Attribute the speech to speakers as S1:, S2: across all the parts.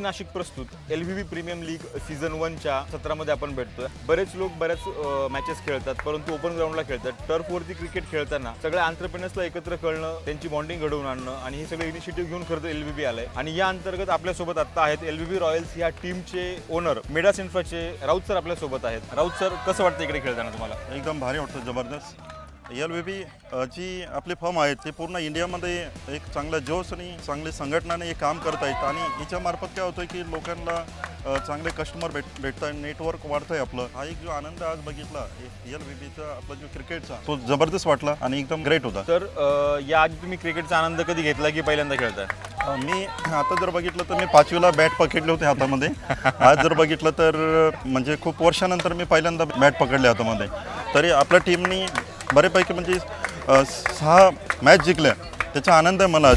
S1: नाशिक प्रस्तुत LVB premium league season 1च्या सत्रामध्ये आपण भेटतोय। बरेच लोक बऱ्याच मॅचेस खेळतात, परंतु ओपन ग्राउंडला खेळतात। टर्फवरती क्रिकेट खेळताना सगळ्या एंटरप्रेन्योर्सला एकत्र कळणं, त्यांची बॉन्डिंग घडवून आणणं आणि हे सगळे इनिशिएटिव्ह घेऊन खरं तर LVB आलंय। आणि या अंतर्गत आपल्यासोबत आता आहेत LVB रॉयल्स या टीमचे ओनर मिडास इन्फ्राचे राऊत सर आपल्यासोबत आहेत। राऊत सर, कसं वाटतं इकडे खेळताना तुम्हाला?
S2: एकदम भारी वाटतं, जबरदस्त। LVB जी आपली फर्म आहे ते पूर्ण इंडियामध्ये एक चांगला जोश आणि चांगली संघटनाने हे काम करत आहेत आणि याच्यामार्फत काय होतं की लोकांना चांगले कस्टमर भेटत आहे, नेटवर्क वाढतं आहे आपलं। हा एक जो आनंद आज बघितला LVBचा आपला जो क्रिकेटचा, तो जबरदस्त वाटला आणि एकदम ग्रेट होता।
S1: तर याआधी तुम्ही क्रिकेटचा आनंद कधी घेतला की पहिल्यांदा खेळताय?
S2: मी आता जर बघितलं तर मी 5वीला बॅट पकडले होते हातामध्ये। आज जर बघितलं तर म्हणजे खूप वर्षानंतर मी पहिल्यांदा बॅट पकडले हातामध्ये। तरी आपल्या टीमनी बरेपैकी म्हणजे 6 मॅच जिंकल्या, त्याचा आनंद आहे मला।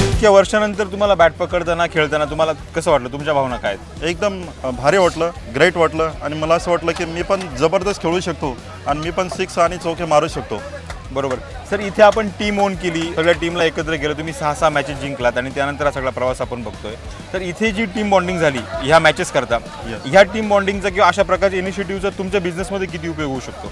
S1: इतक्या वर्षानंतर तुम्हाला बॅट पकडताना खेळताना तुम्हाला कसं वाटलं? तुमच्या भावना काय आहेत?
S2: एकदम भारी वाटलं, ग्रेट वाटलं आणि मला असं वाटलं की मी पण जबरदस्त खेळू शकतो आणि मी पण 6 आणि चौके मारू शकतो।
S1: बरोबर सर, इथे आपण टीम ओन केली, सगळ्या टीमला एकत्र केलं, तुम्ही 6 मॅचेस जिंकलात आणि त्यानंतर हा सगळा प्रवास आपण बघतोय। तर इथे जी टीम बॉन्डिंग झाली ह्या मॅचेस करता, ह्या टीम बॉन्डिंगचा किंवा अशा प्रकारच्या इनिशिएटिव्हचा तुमच्या बिझनेसमध्ये किती उपयोग होऊ शकतो?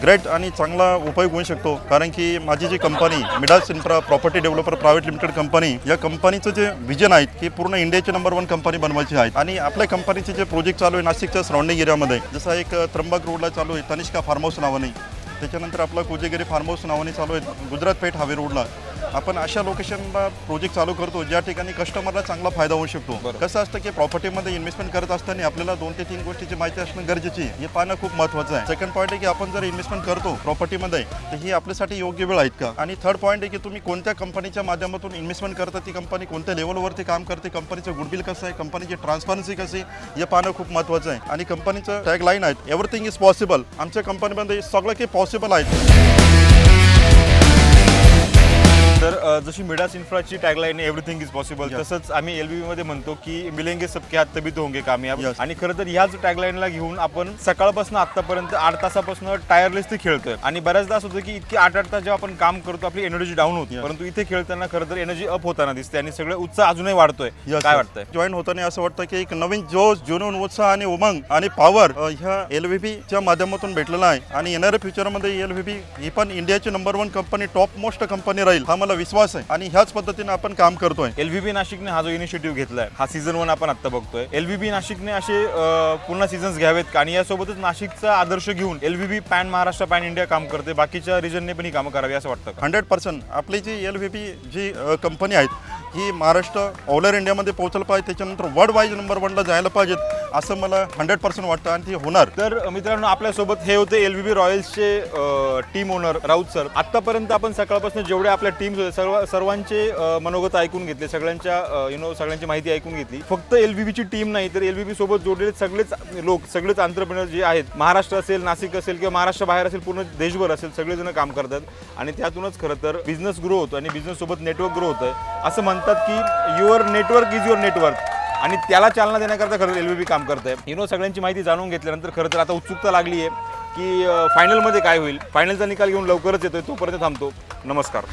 S2: ग्रेट आणि चांगला उपयोग होऊ शकतो, कारण की माझी जी company Midas infra property developer private limited company, या कंपनीचं जे विजन आहे की पूर्ण इंडियाची नंबर 1 कंपनी बनवायची आहे। आणि आपल्या कंपनीचे जे प्रोजेक्ट चालू आहे नाशिकच्या सराउंडिंग एरियामध्ये, जसं एक त्र्यंबक रोडला चालू आहे तनिष्का फार्म हाऊस नावाने, त्याच्यानंतर आपला कोजेगिरी फार्म हाऊस नावाने चालू आहे गुजरात पेठ हावे रोडला। आपण अशा लोकेशनला प्रोजेक्ट चालू करतो ज्या ठिकाणी कस्टमरला चांगला फायदा होऊ शकतो। कसं असतं की प्रॉपर्टीमध्ये इन्व्हेस्टमेंट करत असताना आपल्याला 2 ते 3 गोष्टीची माहिती असणं गरजेची आहे, हे पाहणं खूप महत्त्वाचं आहे। सेकंड पॉईंट आहे की आपण जर इन्व्हेस्टमेंट करतो प्रॉपर्टीमध्ये तर ही आपल्यासाठी योग्य वेळ आहेत का, आणि थर्ड पॉईंट आहे की तुम्ही कोणत्या कंपनीच्या माध्यमातून इन्व्हेस्टमेंट करता, ती कंपनी कोणत्या लेवलवरती काम करते, कंपनीचं गुडविल कसं आहे, कंपनीची ट्रान्सपरन्सी कशी, हे पाहणं खूप महत्त्वाचं आहे। आणि कंपनीचं टॅगलाईन आहे एव्हरीथिंग इज पॉसिबल। आमच्या कंपनीमध्ये सगळं काही पॉसिबल आहे।
S1: तर जशी मिडास इन्फ्राची टॅगलाईन एव्हरीथिंग इज पॉसिबल, तसंच आम्ही LVB मध्ये म्हणतो की मिलेंगे सबके हाथ तभी तो होंगे कामयाब। आणि खरं तर ह्याच टॅगलाईनला घेऊन आपण सकाळपासून आतापर्यंत 8 तासापासून टायरलेसली खेळतोय। आणि बऱ्याचदा असं होतं की इतके 8 तास जेव्हा आपण काम करतो आपली एनर्जी डाऊन होती, परंतु इथे खेळताना खरं तर एनर्जी अप होताना दिसते आणि सगळं उत्साह अजूनही वाढतोय। काय वाटतंय?
S2: जॉईन होताना असं वाटतं की एक नवीन जोश, जुनून, उत्साह आणि उमंग आणि पॉवर ह्या LVBच्या माध्यमातून भेटलेला आहे। आणि येणाऱ्या फ्युचरमध्ये LVB ही पण इंडियाची number 1 company, top most company राहील, हा मला विश्वास आहे आणि ह्याच पद्धतीने आपण काम करतोय।
S1: LVB नाशिकने हा जो इनिशिएटिव्ह घेतलाय, हा सीझन 1 आपण आता बघतोय। LVB नाशिकने असे पूर्ण सीझन्स घ्यावेत का? आणि यासोबतच नाशिकचा आदर्श घेऊन LVB pan Maharashtra, pan India काम करते, बाकीच्या रिजनने पण ही कामं करावी असं वाटतं का?
S2: 100% आपली जी LVB जी कंपनी आहेत ही महाराष्ट्र ऑल ओव्हर इंडियामध्ये पोहोचलं पाहिजे, त्याच्यानंतर वर्ल्ड वाईज नंबर 1ला जायला पाहिजेत असं मला 100% वाटतं आणि ते होणार।
S1: तर मित्रांनो, आपल्यासोबत हे होते LVB रॉयल्सचे टीम ओनर राऊत सर। आतापर्यंत आपण सकाळपासून जेवढे आपल्या टीम्स होते सर्वांचे मनोगत ऐकून घेतले, सगळ्यांच्या सगळ्यांची माहिती ऐकून घेतली। फक्त LVBची टीम नाही तर LVB सोबत जोडलेले सगळेच लोक, सगळेच एंटरप्रेन्योर जे आहेत, महाराष्ट्र असेल, नाशिक असेल किंवा महाराष्ट्र बाहेर असेल, पूर्ण देशभर असेल, सगळेजण काम करतात आणि त्यातूनच खरं तर बिझनेस ग्रो होतो आणि बिझनेस सोबत नेटवर्क ग्रो होतंय। असं म्हणतात की your network is your network, आणि त्याला चालना देण्याकरता खरं LVB काम करतंय। सगळ्यांची माहिती जाणून घेतल्यानंतर खरं तर आता उत्सुकता लागली आहे की फायनलमध्ये काय होईल। फायनलचा निकाल घेऊन लवकरच येतोय, तोपर्यंत थांबतो। नमस्कार।